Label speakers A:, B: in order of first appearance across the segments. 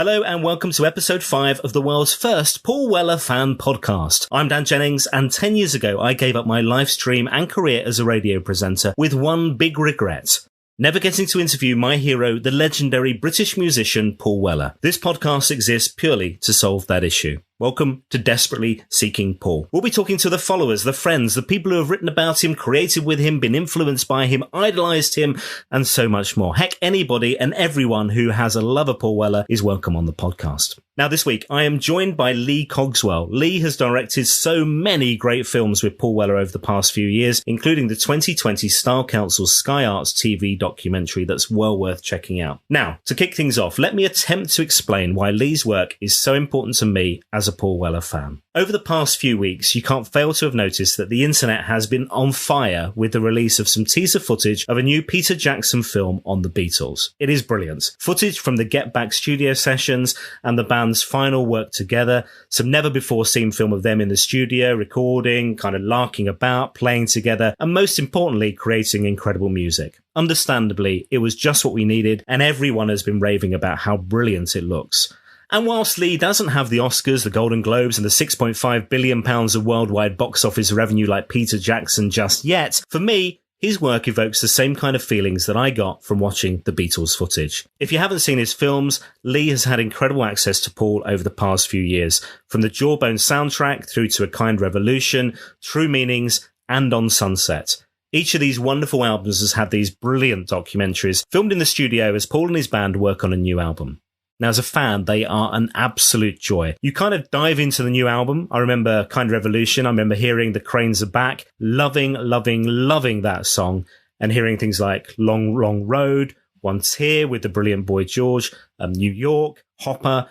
A: Hello and welcome to episode 5 of the world's first Paul Weller fan podcast. I'm Dan Jennings, and 10 years ago I gave up my live stream and career as a radio presenter with one big regret: never getting to interview my hero, the legendary British musician Paul Weller. This podcast exists purely to solve that issue. Welcome to Desperately Seeking Paul. We'll be talking to the followers, the friends, the people who have written about him, created with him, been influenced by him, idolised him, and so much more. Heck, anybody and everyone who has a love of Paul Weller is welcome on the podcast. Now, this week, I am joined by Lee Cogswell. Lee has directed so many great films with Paul Weller over the past few years, including the 2020 Style Council's Sky Arts TV documentary that's well worth checking out. Now, to kick things off, let me attempt to explain why Lee's work is so important to me as a Paul Weller fan. Over the past few weeks, you can't fail to have noticed that the internet has been on fire with the release of some teaser footage of a new Peter Jackson film on the Beatles. It is brilliant. Footage from the Get Back studio sessions and the band's final work together, some never-before-seen film of them in the studio, recording, kind of larking about, playing together, and most importantly, creating incredible music. Understandably, it was just what we needed, and everyone has been raving about how brilliant it looks. And whilst Lee doesn't have the Oscars, the Golden Globes, and the £6.5 billion of worldwide box office revenue like Peter Jackson just yet, for me, his work evokes the same kind of feelings that I got from watching the Beatles footage. If you haven't seen his films, Lee has had incredible access to Paul over the past few years, from the Jawbone soundtrack through to A Kind Revolution, True Meanings, and On Sunset. Each of these wonderful albums has had these brilliant documentaries filmed in the studio as Paul and his band work on a new album. Now, as a fan, they are an absolute joy. You kind of dive into the new album. I remember Kind Revolution. I remember hearing The Cranes Are Back, loving that song, and hearing things like Long, Long Road, Once Here with the brilliant Boy George, New York, Hopper,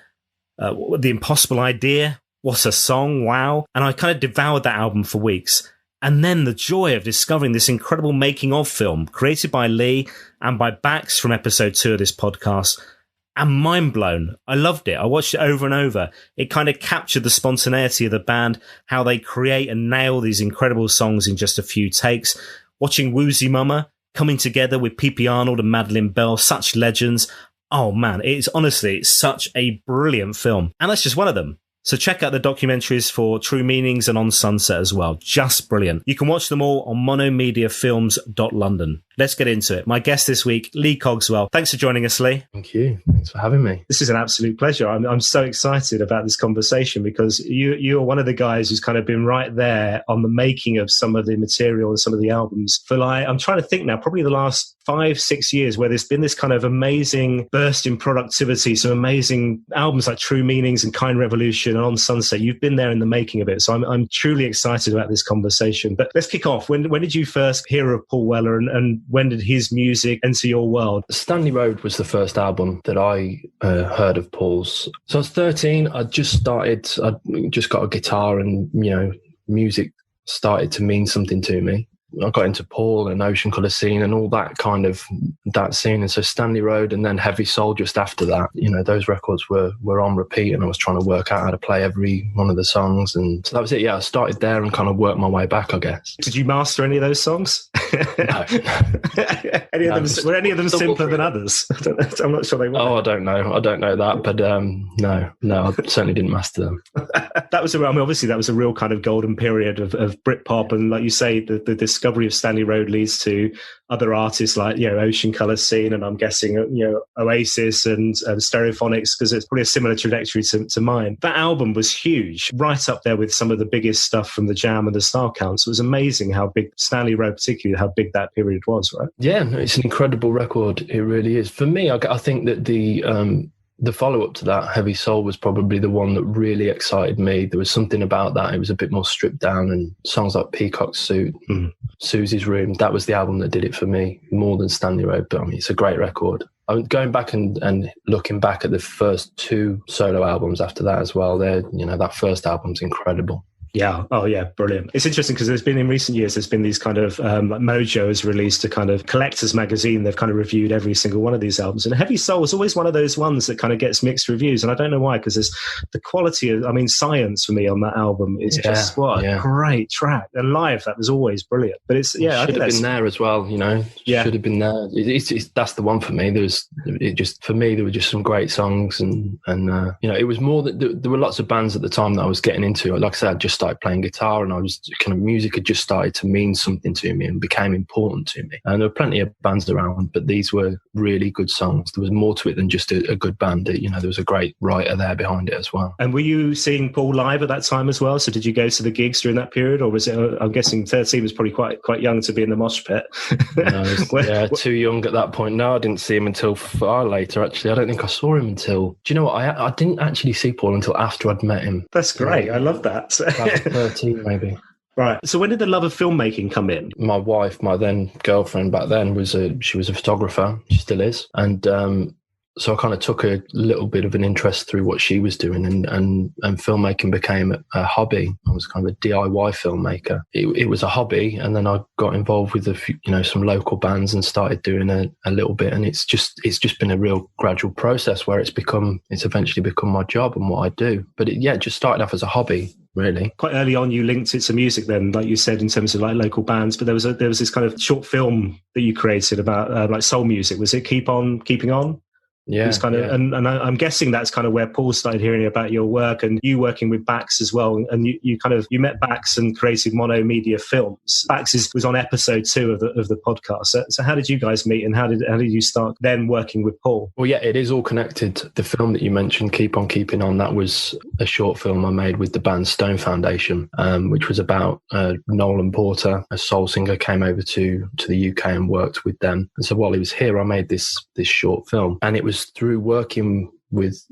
A: The Impossible Idea, What a Song, wow. And I kind of devoured that album for weeks. And then the joy of discovering this incredible making-of film created by Lee and by Bax from episode 2 of this podcast. And mind blown. I loved it. I watched it over and over. It kind of captured the spontaneity of the band, how they create and nail these incredible songs in just a few takes. Watching Woozy Mama coming together with P.P. Arnold and Madeleine Bell, such legends. Oh man, it's such a brilliant film. And that's just one of them. So check out the documentaries for True Meanings and On Sunset as well. Just brilliant. You can watch them all on monomediafilms.london. Let's get into it. My guest this week, Lee Cogswell. Thanks for joining us, Lee.
B: Thank you. Thanks for having me.
A: This is an absolute pleasure. I'm so excited about this conversation because you're one of the guys who's kind of been right there on the making of some of the material and some of the albums for I'm trying to think now, probably the last 5-6 years where there's been this kind of amazing burst in productivity, some amazing albums like True Meanings and Kind Revolution and On Sunset. You've been there in the making of it. So I'm truly excited about this conversation. But let's kick off. When did you first hear of Paul Weller and when did his music enter your world?
B: Stanley Road was the first album that I heard of Paul's. So I was 13. I'd just got a guitar and, music started to mean something to me. I got into Paul and Ocean Colour Scene and all that kind of that scene. And so Stanley Road and then Heavy Soul just after that, those records were on repeat and I was trying to work out how to play every one of the songs. And so that was it. Yeah, I started there and kind of worked my way back, I guess.
A: Did you master any of those songs?
B: No.
A: Were any of them simpler than others? I'm not sure they were.
B: Oh, I don't know that. But no, I certainly didn't master them.
A: Obviously that was a real kind of golden period of Britpop. And like you say, the discovery of Stanley Road leads to other artists like Ocean Colour Scene and I'm guessing Oasis and Stereophonics, because it's probably a similar trajectory to mine. That album was huge, right up there with some of the biggest stuff from the Jam and the Style Council. It was amazing how big Stanley Road, particularly how big that period was, right?
B: Yeah, it's an incredible record. It really is. For me, I think that the follow-up to that, Heavy Soul, was probably the one that really excited me. There was something about that. It was a bit more stripped down, and songs like Peacock's Suit, Susie's Room, that was the album that did it for me more than Stanley Road. But it's a great record. I'm going back and looking back at the first 2 solo albums after that as well. That first album's incredible.
A: Yeah. Oh, yeah. Brilliant. It's interesting because there's been in recent years, there's been these kind of like Mojo has released a kind of collector's magazine. They've kind of reviewed every single one of these albums. And Heavy Soul is always one of those ones that kind of gets mixed reviews. And I don't know why, because there's the quality of, I mean, Science for me on that album is just a great track. And live, that was always brilliant. But it's, yeah.
B: Should have been there as well, you know?
A: Yeah.
B: Should have been there. That's the one for me. For me, there were just some great songs. And you know, it was more that there were lots of bands at the time that I was getting into. Like I said, I just started playing guitar, and I was kind of, music had just started to mean something to me and became important to me. And there were plenty of bands around, but these were really good songs. There was more to it than just a good band. You know, there was a great writer there behind it as well.
A: And were you seeing Paul live at that time as well? So did you go to the gigs during that period, or was it? I'm guessing 13 was probably quite young to be in the mosh pit.
B: No, too young at that point. No, I didn't see him until far later. Actually, I don't think I saw him until. Do you know what? I didn't actually see Paul until after I'd met him.
A: That's great. I love that.
B: 13 maybe.
A: Right. So when did the love of filmmaking come in?
B: My wife, my then girlfriend back then, she was a photographer. She still is. And so I kind of took a little bit of an interest through what she was doing, and filmmaking became a hobby. I was kind of a DIY filmmaker. It was a hobby, and then I got involved with some local bands and started doing a little bit. And it's just been a real gradual process where it's eventually become my job and what I do. But it just started off as a hobby. Really, quite
A: early on, you linked it to music. Then, like you said, in terms of like local bands. But there was this kind of short film that you created about like soul music. Was it Keep On Keeping On?
B: Yeah,
A: it's kind of, and I'm guessing that's kind of where Paul started hearing about your work, and you working with Bax as well. And you met Bax and created Mono Media Films. Bax was on episode 2 of the podcast. So how did you guys meet, and how did you start then working with Paul?
B: Well, yeah, it is all connected. The film that you mentioned, Keep On Keeping On, that was a short film I made with the band Stone Foundation, which was about Nolan Porter, a soul singer, came over to the UK and worked with them. And so while he was here, I made this short film, and it was through working with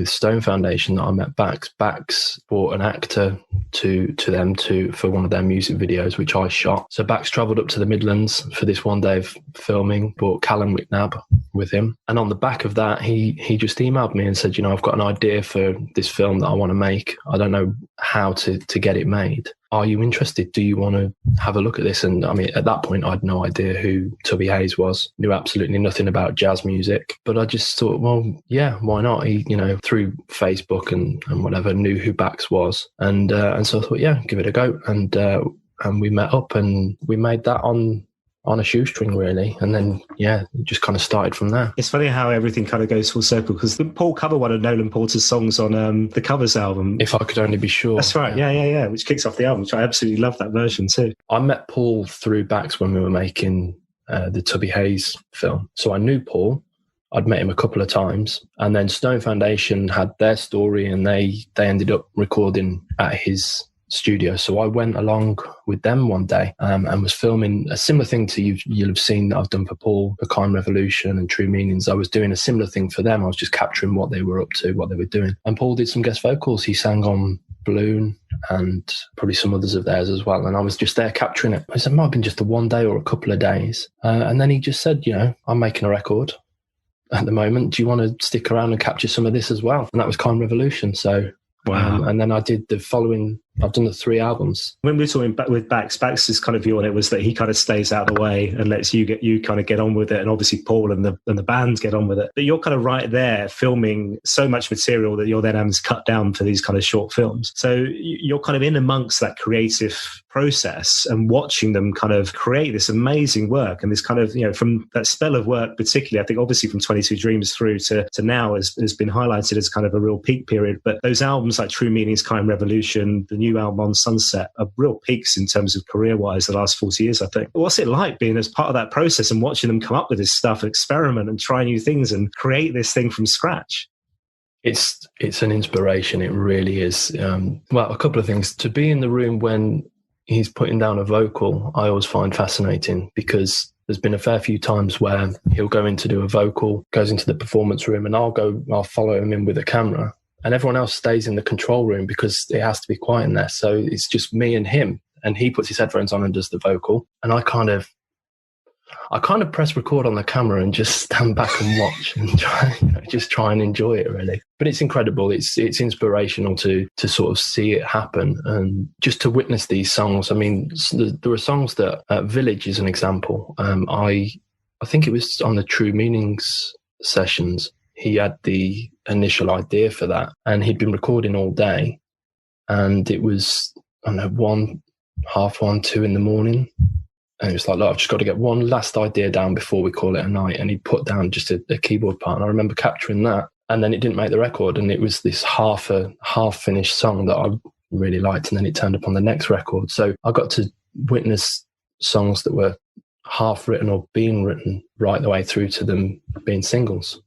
B: Stone Foundation that I met Bax. Bax brought an actor to them for one of their music videos, which I shot. So Bax travelled up to the Midlands for this one day of filming, brought Callum McNabb with him. And on the back of that, he just emailed me and said, I've got an idea for this film that I want to make. I don't know how to get it made. Are you interested? Do you want to have a look at this? And I mean, at that point, I had no idea who Tubby Hayes was, knew absolutely nothing about jazz music. But I just thought, well, yeah, why not? He, through Facebook and whatever, knew who Bax was. And so I thought, yeah, give it a go. And we met up and we made that on a shoestring, really. And then, it just kind of started from there.
A: It's funny how everything kind of goes full circle, because Paul covered one of Nolan Porter's songs on the Covers album.
B: If I Could Only Be Sure.
A: That's right. Yeah. Which kicks off the album, which I absolutely love that version too.
B: I met Paul through Bax when we were making the Tubby Hayes film. So I knew Paul. I'd met him a couple of times. And then Stone Foundation had their story, and they ended up recording at his studio. So I went along with them one day and was filming a similar thing to you'll have seen that I've done for Paul, for Kind Revolution and True Meanings. I was doing a similar thing for them. I was just capturing what they were up to, what they were doing. And Paul did some guest vocals. He sang on Balloon and probably some others of theirs as well. And I was just there capturing it. I said, it might have been just a one day or a couple of days. And then he just said, I'm making a record at the moment. Do you want to stick around and capture some of this as well? And that was Kind Revolution. So wow. And then I did the following. I've done the 3 albums.
A: When we were talking with Bax's kind of view on it was that he kind of stays out of the way and lets you kind of get on with it, and obviously Paul and the bands get on with it. But you're kind of right there filming so much material that you're then having to cut down for these kind of short films. So you're kind of in amongst that creative process and watching them kind of create this amazing work, and this kind of from that spell of work, particularly I think obviously from 22 Dreams through to now has been highlighted as kind of a real peak period. But those albums like True Meanings, Kind Revolution, the new album on Sunset are real peaks in terms of career-wise the last 40 years, I think. What's it like being as part of that process and watching them come up with this stuff, experiment and try new things and create this thing from scratch?
B: It's an inspiration. It really is. Well, a couple of things. To be in the room when he's putting down a vocal, I always find fascinating, because there's been a fair few times where he'll go in to do a vocal, goes into the performance room, and I'll follow him in with a camera. And everyone else stays in the control room because it has to be quiet in there. So it's just me and him. And he puts his headphones on and does the vocal. And I kind of I kind of press record on the camera and just stand back and watch and try and enjoy it, really. But it's incredible. It's inspirational to sort of see it happen and just to witness these songs. I mean, there were songs that Village is an example. I think it was on the True Meanings sessions. He had the initial idea for that, and he'd been recording all day, and it was, I don't know, 1:30, 2 in the morning. And it was like, look, I've just got to get one last idea down before we call it a night. And he put down just a keyboard part. And I remember capturing that. And then it didn't make the record. And it was this half-finished song that I really liked. And then it turned up on the next record. So I got to witness songs that were half written or being written right the way through to them being singles.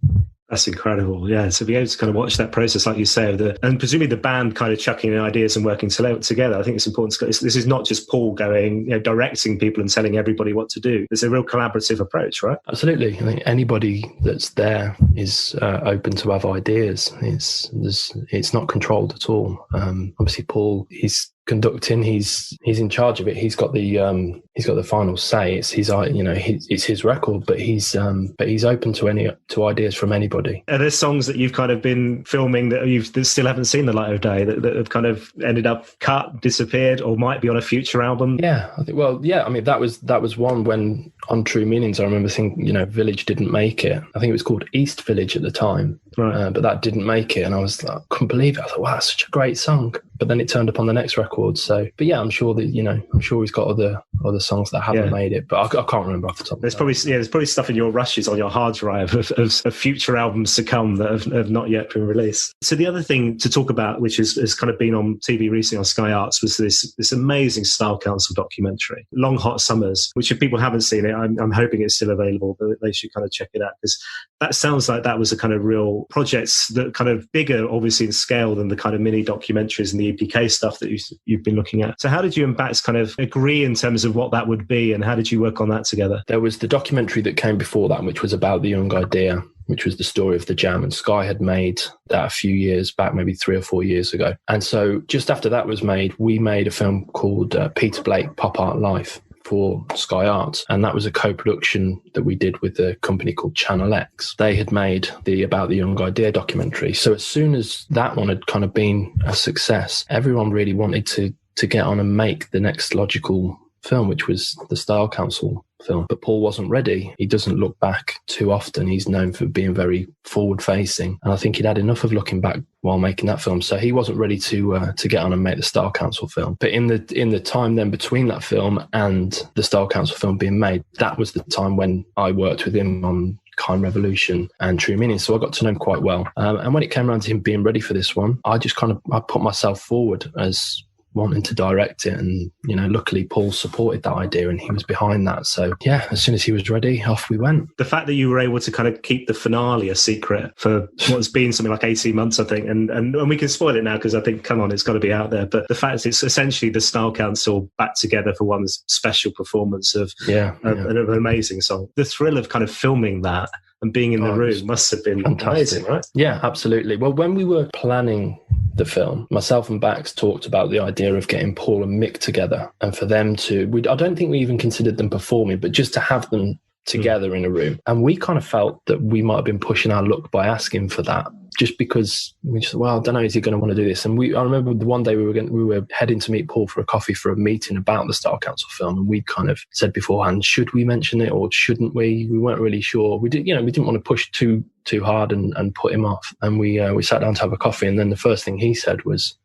A: That's incredible. Yeah. So be able to kind of watch that process, like you say, and presumably the band kind of chucking in ideas and working together. I think it's important. This is not just Paul going, directing people and telling everybody what to do. It's a real collaborative approach, right?
B: Absolutely. I think anybody that's there is open to have ideas. It's not controlled at all. Obviously, Paul, he's conducting, he's in charge of it. He's got the final say. It's it's his record, but he's open to ideas from anybody. Are there songs that you've kind of been filming that still haven't seen the light of day, that have kind of ended up cut, disappeared, or might be on a future album? Yeah, I think. Well, yeah. I mean, that was one when on True Meanings. I remember thinking, Village didn't make it. I think it was called East Village at the time, right? But that didn't make it, and I was like, couldn't believe it. I thought, wow, that's such a great song. But then it turned up on the next record. So, but yeah, I'm sure that he's got other songs that haven't made it, but I can't remember off the top. There's probably stuff in your rushes on your hard drive of future albums to come that have not yet been released. So the other thing to talk about, which has kind of been on TV recently on Sky Arts, was this amazing Style Council documentary, Long Hot Summers, which if people haven't seen it, I'm hoping it's still available, but they should kind of check it out, because that sounds like that was a kind of real projects that kind of bigger, obviously, in scale than the kind of mini documentaries and the EPK stuff that you've been looking at. So how did you and Bax kind of agree in terms of what that would be, and how did you work on that together? There was the documentary that came before that, which was about the Young Idea, which was the story of the Jam, and Sky had made that a few years back, maybe 3 or 4 years ago. And so just after that was made, we made a film called Peter Blake Pop Art Life for Sky Arts, and that was a co-production that we did with a company called Channel X. They had made the About the Young Idea documentary. So as soon as that one had kind of been a success, everyone really wanted to get on and make the next logical film, which was the Style Council film. But Paul wasn't ready. He doesn't look back too often. He's known for being very forward-facing, and I think he'd had enough of looking back while making that film. So he wasn't ready to get on and make the Style Council film. But in the time then between that film and the Style Council film being made, that was the time when I worked with him on Kind Revolution and True Meaning. So I got to know him quite well. And when it came around to him being ready for this one, I put myself forward as wanting to direct it, and luckily Paul supported that idea and he was behind that. So yeah, as soon as he was ready, off we went. The fact that you were able to kind of keep the finale a secret for what's been something like 18 months, I think, and we can spoil it now because I think, come on, it's got to be out there, but the fact is it's essentially the Style Council back together for one special performance of an amazing song. The thrill of kind of filming that and being in the room must have been fantastic, right? Yeah, absolutely. Well, when we were planning the film, myself and Bax talked about the idea of getting Paul and Mick together, and for them to, I don't think we even considered them performing, but just to have them together in a room. And we kind of felt that we might have been pushing our luck by asking for that, just because we just, I don't know, is he going to want to do this? And I remember the one day we were heading to meet Paul for a coffee for a meeting about the Style Council film, and we kind of said beforehand, should we mention it or shouldn't we? We weren't really sure. We didn't want to push too hard and put him off. And we sat down to have a coffee, and then the first thing he said was,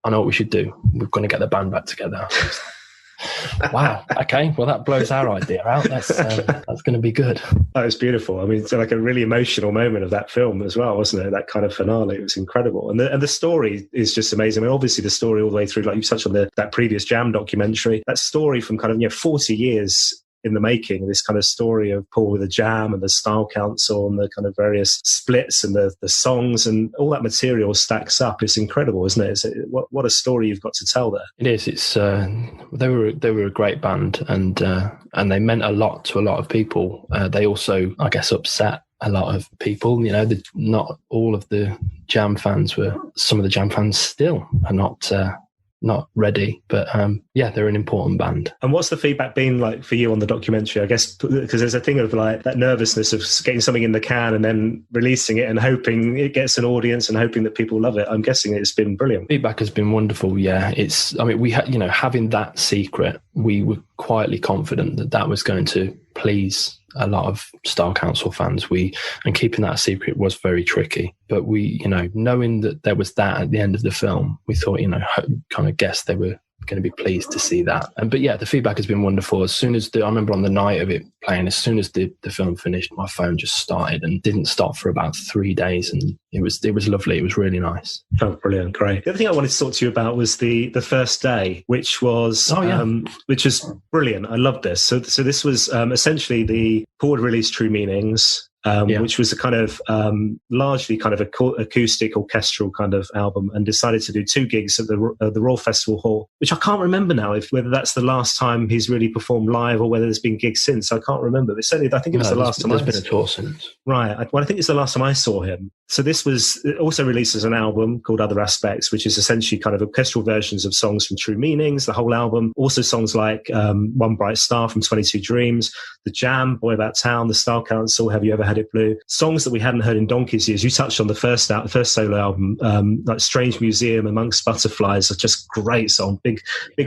B: I know what we should do. We're going to get the band back together. Wow. Okay. Well, that blows our idea out. That's going to be good. That was beautiful. I mean, it's like a really emotional moment of that film as well, wasn't it? That kind of finale. It was incredible. And the story is just amazing. I mean, obviously the story all the way through, like you touched on that previous Jam documentary, that story from kind of, 40 years in the making, this kind of story of Paul with the Jam and the Style Council and the kind of various splits and the songs and all that material stacks up. It's incredible, isn't it? What a story you've got to tell there. It is. It's they were a great band, and they meant a lot to a lot of people. They also, I guess, upset a lot of people. Not all of the Jam fans some of the Jam fans still are not not ready. But yeah, they're an important band.
A: And what's the feedback been like for you on the documentary? I guess because there's a thing of like that nervousness of getting something in the can and then releasing it and hoping it gets an audience and hoping that people love it. I'm guessing it's been brilliant.
B: Feedback has been wonderful. Yeah, we had, having that secret, we were quietly confident that was going to please a lot of Style Council fans. And keeping that a secret was very tricky, but we, knowing that there was that at the end of the film, we thought, kind of guessed they were going to be pleased to see that. But yeah, the feedback has been wonderful. As soon as I remember on the night of it playing, as soon as the film finished, my phone just started and didn't stop for about 3 days, and it was lovely. It was really nice.
A: Oh, brilliant, great. The other thing I wanted to talk to you about was the first day, which was which is brilliant. I love this. So this was essentially the Paul had released True Meanings. Which was a kind of largely kind of acoustic orchestral kind of album, and decided to do 2 gigs at the Royal Festival Hall, which I can't remember now whether that's the last time he's really performed live or whether there's been gigs since. I can't remember, but certainly I think it was the last time.
B: There's been a tour since.
A: Right. I think it's the last time I saw him. So this was also released as an album called Other Aspects, which is essentially kind of orchestral versions of songs from True Meanings, the whole album. Also songs like One Bright Star from 22 Dreams, The Jam, Boy About Town, The Style Council, Have You Ever Had It Blue? Songs that we hadn't heard in donkey's years. You touched on the first solo album, like Strange Museum, Amongst Butterflies, are just great song, big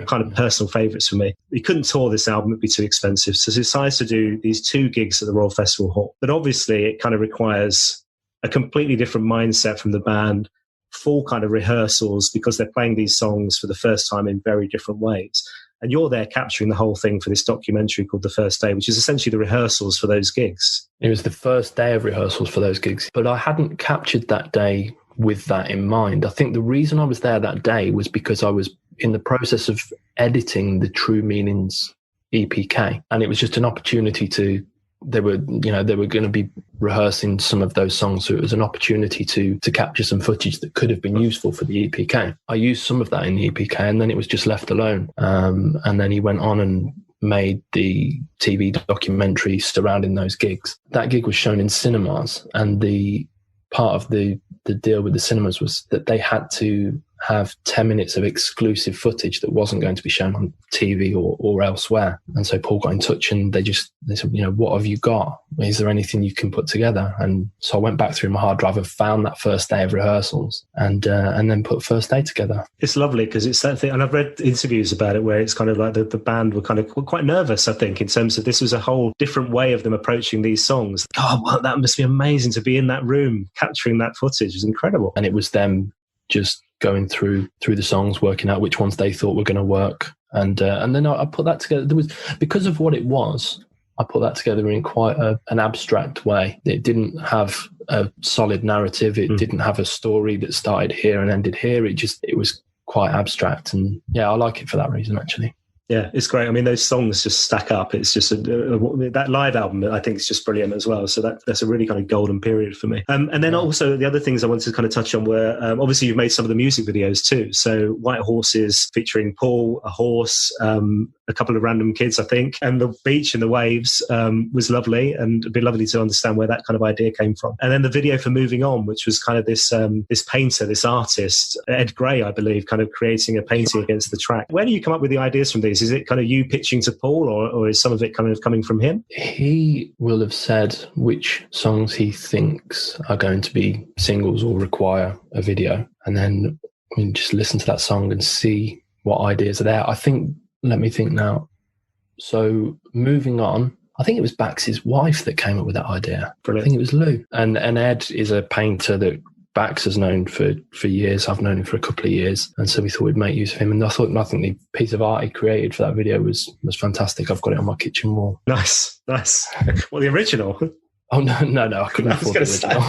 A: kind of personal favourites for me. We couldn't tour this album, it'd be too expensive. So he decides to do these 2 gigs at the Royal Festival Hall. But obviously it kind of requires a completely different mindset from the band, full kind of rehearsals, because they're playing these songs for the first time in very different ways. And you're there capturing the whole thing for this documentary called The First Day, which is essentially the rehearsals for those gigs.
B: It was the first day of rehearsals for those gigs, but I hadn't captured that day with that in mind. I think the reason I was there that day was because I was in the process of editing the True Meanings EPK, and it was just an opportunity they were going to be rehearsing some of those songs. So it was an opportunity to capture some footage that could have been useful for the EPK. I used some of that in the EPK, and then it was just left alone. And then he went on and made the TV documentary surrounding those gigs. That gig was shown in cinemas, and the part of the deal with the cinemas was that they had to have 10 minutes of exclusive footage that wasn't going to be shown on TV or elsewhere. And so Paul got in touch, and they said, what have you got? Is there anything you can put together? And so I went back through my hard drive and found that first day of rehearsals, and then put First Day together.
A: It's lovely because it's that thing, and I've read interviews about it where it's kind of like the band were kind of quite nervous, I think, in terms of this was a whole different way of them approaching these songs. God, well, that must be amazing to be in that room capturing that footage. It was incredible.
B: And it was them just going through the songs, working out which ones they thought were going to work, and then I put that together. There was, because of what it was, I put that together in quite an abstract way. It didn't have a solid narrative. It didn't have a story that started here and ended here. It was quite abstract, and yeah, I like it for that reason, actually.
A: Yeah, it's great. I mean, those songs just stack up. It's just that live album, I think, is just brilliant as well. So that's a really kind of golden period for me. And then also the other things I wanted to kind of touch on were, obviously you've made some of the music videos too. So White Horses featuring Paul, a horse, a couple of random kids, I think, and the beach and the waves was lovely, and it'd be lovely to understand where that kind of idea came from. And then the video for Moving On, which was kind of this painter, this artist, Ed Gray, I believe, kind of creating a painting against the track. Where do you come up with the ideas from these? Is it kind of you pitching to Paul, or is some of it kind of coming from him?
B: He will have said which songs he thinks are going to be singles or require a video, and then we just listen to that song and see what ideas are there. I think, let me think now. So Moving On, I think it was Bax's wife that came up with that idea.
A: Brilliant.
B: I think it was Lou. And Ed is a painter that Bax has known for years. I've known him for a couple of years. And so we thought we'd make use of him. And I think the piece of art he created for that video was fantastic. I've got it on my kitchen wall.
A: Nice. Well, the original.
B: Oh, no, I couldn't afford the original.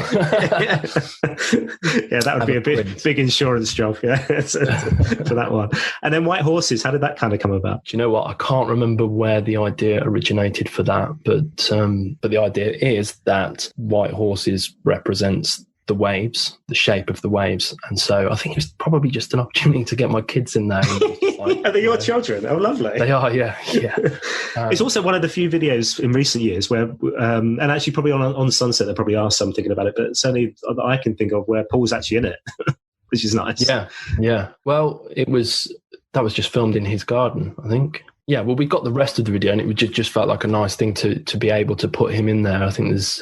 A: Yeah, that would be a big insurance job, yeah, for that one. And then White Horses, how did that kind of come about?
B: Do you know what? I can't remember where the idea originated for that, but the idea is that White Horses represents the waves, the shape of the waves. And so I think it was probably just an opportunity to get my kids in there.
A: Are they your children? Oh, lovely.
B: They are, yeah.
A: It's also one of the few videos in recent years where, and actually probably on Sunset, there probably are some thinking about it, but certainly I can think of where Paul's actually in it, which is nice.
B: Yeah. Well, it was that was just filmed in his garden, I think. Yeah, well, we got the rest of the video, and it just felt like a nice thing to be able to put him in there. I think there's,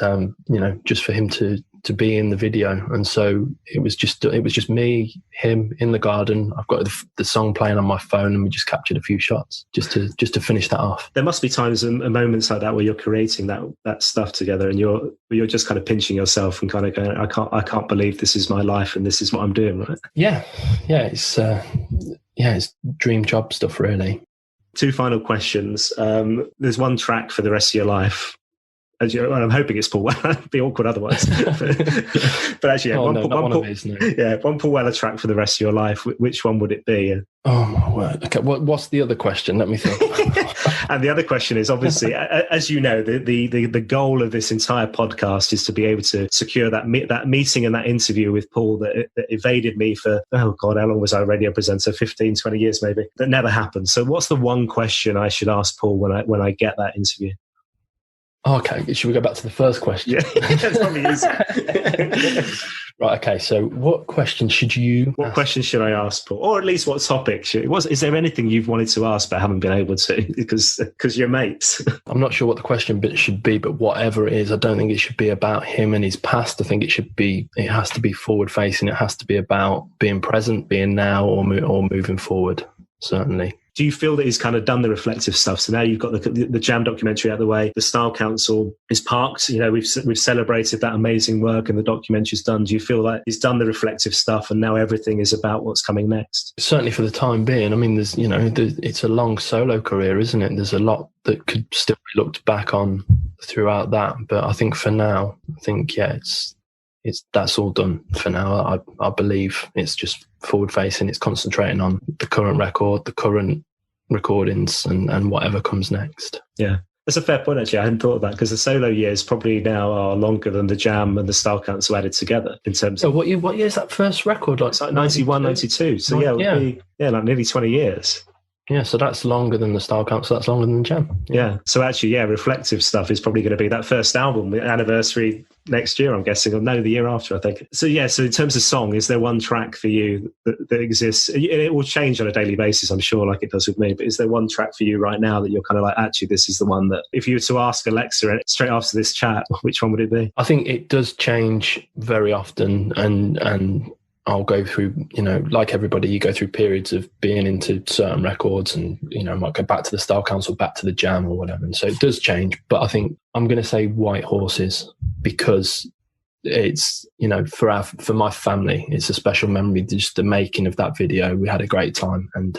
B: just for him to be in the video, and so it was just me, him in the garden. I've got the song playing on my phone, and we just captured a few shots just to finish that off.
A: There must be times and moments like that where you're creating that stuff together, and you're just kind of pinching yourself and kind of going, I can't believe this is my life and this is what I'm doing, right?
B: Yeah, it's dream job stuff, really.
A: 2 final questions. There's one track for the rest of your life. I'm hoping it's Paul Weller. It'd be awkward otherwise. but actually, one Paul Weller track for the rest of your life. Which one would it be?
B: Oh my word! Okay, what's the other question? Let me think.
A: And the other question is, obviously, as you know, the goal of this entire podcast is to be able to secure that meeting and that interview with Paul that evaded me for, oh God, how long was I a radio presenter? 15, 20 years maybe. That never happened. So what's the one question I should ask Paul when I get that interview?
B: Okay, should we go back to the first question?
A: Yeah, that's probably easy.
B: Right, okay, so what question should you
A: ask? Question should I ask, Paul? Or at least what topic? Is there anything you've wanted to ask but haven't been able to because you're mates?
B: I'm not sure what the question should be, but whatever it is, I don't think it should be about him and his past. I think it has to be forward-facing. It has to be about being present, being now, or moving forward, certainly.
A: Do you feel that he's kind of done the reflective stuff? So now you've got the Jam documentary out of the way. The Style Council is parked. You know, we've celebrated that amazing work, and the documentary's done. Do you feel like he's done the reflective stuff, and now everything is about what's coming next?
B: Certainly for the time being. I mean, it's a long solo career, isn't it? There's a lot that could still be looked back on throughout that. But I think for now, that's all done for now. I believe it's just forward facing. It's concentrating on the current record, the current recordings, and whatever comes next.
A: Yeah, that's a fair point, actually. I hadn't thought of that, because the solo years probably now are longer than the Jam and the Style Council added together in terms of...
B: what year is that first record?
A: It's like 91, 92. So it would be like nearly 20 years.
B: Yeah, so that's longer than the Style Council. That's longer than the Jam.
A: Yeah. So actually, reflective stuff is probably going to be that first album, the anniversary next year, I'm guessing, or no, the year after, I think. So so in terms of song, is there one track for you that exists? It will change on a daily basis, I'm sure, like it does with me, but is there one track for you right now that you're kind of like, actually, this is the one that, if you were to ask Alexa straight after this chat, which one would it be?
B: I think it does change very often, and I'll go through, like everybody, you go through periods of being into certain records, and, I might go back to the Style Council, back to the Jam or whatever. And so it does change. But I think I'm going to say White Horses, because it's, for my family, it's a special memory. Just the making of that video, we had a great time. And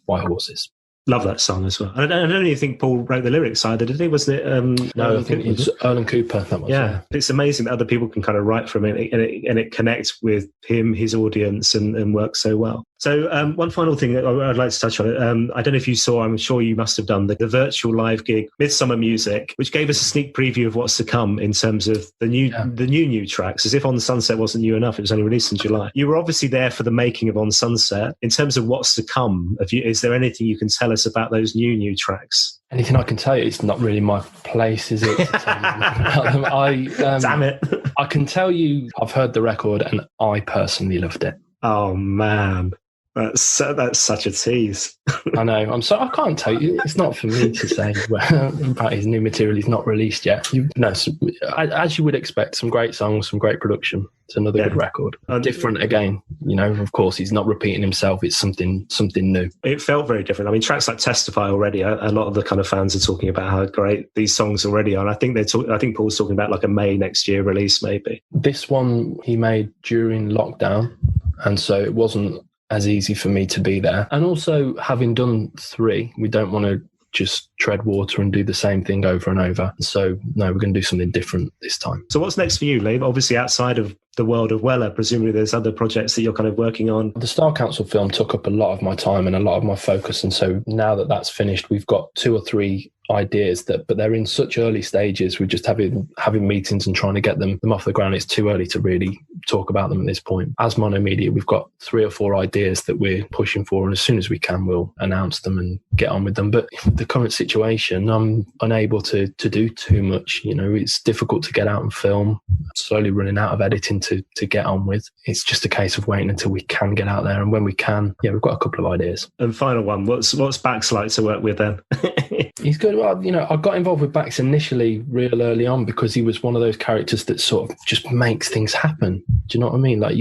B: White Horses.
A: Love that song as well. I don't even think Paul wrote the lyrics either, did he? Wasn't it?
B: No, I think it was Erlen Cooper. That was.
A: Yeah, it's amazing that other people can kind of write from it, and it connects with him, his audience, and works so well. So one final thing that I'd like to touch on. I don't know if you saw, I'm sure you must have done, the virtual live gig, Midsummer Music, which gave us a sneak preview of what's to come in terms of the new tracks, as if On Sunset wasn't new enough. It was only released in July. You were obviously there for the making of On Sunset. In terms of what's to come, is there anything you can tell us about those new tracks?
B: Anything I can tell you? It's not really my place, is it?
A: Damn it.
B: I can tell you I've heard the record and I personally loved it.
A: Oh, man. That's such a tease.
B: I know. I'm sorry. I can't tell you. It's not for me to say about his new material. He's not released yet. As you would expect, some great songs, some great production. It's another good record. Different again. Of course, he's not repeating himself. It's something new. It
A: felt very different. I mean, tracks like Testify already, a lot of the kind of fans are talking about how great these songs already are. And I think Paul's talking about like a May next year release, maybe.
B: This one he made during lockdown, and so it wasn't as easy for me to be there. And also, having done 3, we don't want to just tread water and do the same thing over and over. So, no, we're going to do something different this time.
A: So what's next for you, Lee? Obviously, outside of the world of Weller, presumably there's other projects that you're kind of working on.
B: The Style Council film took up a lot of my time and a lot of my focus. And so now that that's finished, we've got 2 or 3 ideas but they're in such early stages. We're just having meetings and trying to get them off the ground. It's too early to really talk about them at this point. As Monomedia, we've got 3 or 4 ideas that we're pushing for, and as soon as we can, we'll announce them and get on with them. But the current situation, I'm unable to do too much. It's difficult to get out and film. Slowly running out of editing to get on with. It's just a case of waiting until we can get out there, and when we can, we've got a couple of ideas.
A: And final one, what's Bax like to work with then?
B: He's good. Well, I got involved with Bax initially real early on because he was one of those characters that sort of just makes things happen. Do you know what I mean? Like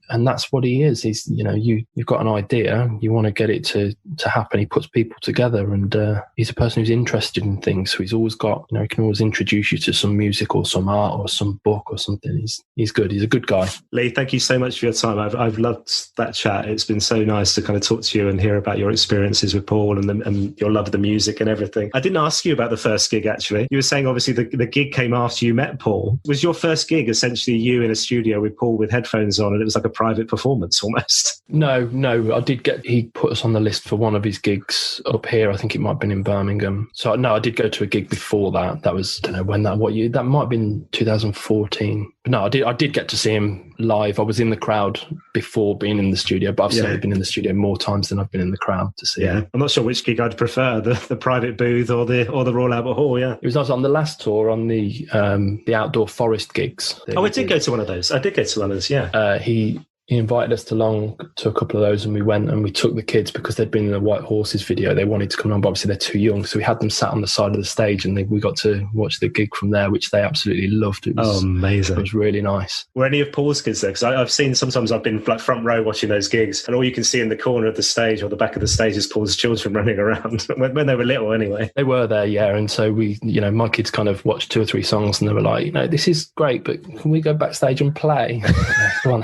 B: and that's what he is. He's, you've got an idea, you want to get it to happen. He puts people together, and he's a person who's interested in things. So he's always got, he can always introduce you to some music or some art or some book or something. He's good. He's a good guy.
A: Lee, thank you so much for your time. I've loved that chat. It's been so nice to kind of talk to you and hear about your experiences with Paul and your love of the music and everything. I didn't ask you about the first gig, actually. You were saying, obviously, the gig came after you met Paul. Was your first gig essentially you in a studio with Paul with headphones on, and it was like a private performance almost? No.
B: I did he put us on the list for one of his gigs up here. I think it might have been in Birmingham. So, no, I did go to a gig before that. That was, I don't know what year. That might have been 2014. But no, I did get to see him live. I was in the crowd before being in the studio, but I've certainly been in the studio more times than I've been in the crowd to see him. I'm
A: not sure which gig I'd prefer, the private booth or the Royal Albert Hall. Yeah,
B: it was nice on the last tour on the outdoor forest gigs.
A: I did go to one of those. I did go to one of those. Yeah,
B: he invited us along to a couple of those, and we went and we took the kids because they'd been in the White Horses video. They wanted to come on, but obviously they're too young. So we had them sat on the side of the stage, and we got to watch the gig from there, which they absolutely loved. It was
A: amazing.
B: It was really nice.
A: Were any of Paul's kids there? Because I've seen, sometimes I've been like front row watching those gigs, and all you can see in the corner of the stage or the back of the stage is Paul's children running around when they were little anyway.
B: They were there, yeah. And so we, my kids kind of watched 2 or 3 songs, and they were like, this is great, but can we go backstage and play? Come on.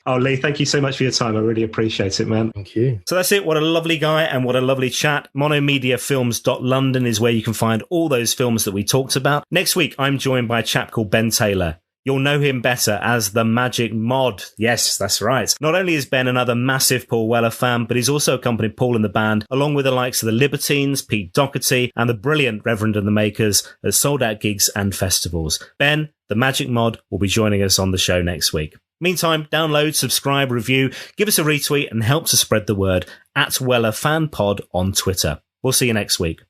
A: Oh, Lee, thank you so much for your time. I really appreciate it, man.
B: Thank you.
A: So that's it. What a lovely guy and what a lovely chat. Monomediafilms.london is where you can find all those films that we talked about. Next week, I'm joined by a chap called Ben Taylor. You'll know him better as the Magic Mod. Yes, that's right. Not only is Ben another massive Paul Weller fan, but he's also accompanied Paul in the band, along with the likes of the Libertines, Pete Doherty, and the brilliant Reverend and the Makers at sold-out gigs and festivals. Ben, the Magic Mod, will be joining us on the show next week. Meantime, download, subscribe, review, give us a retweet and help to spread the word at Weller Fan Pod on Twitter. We'll see you next week.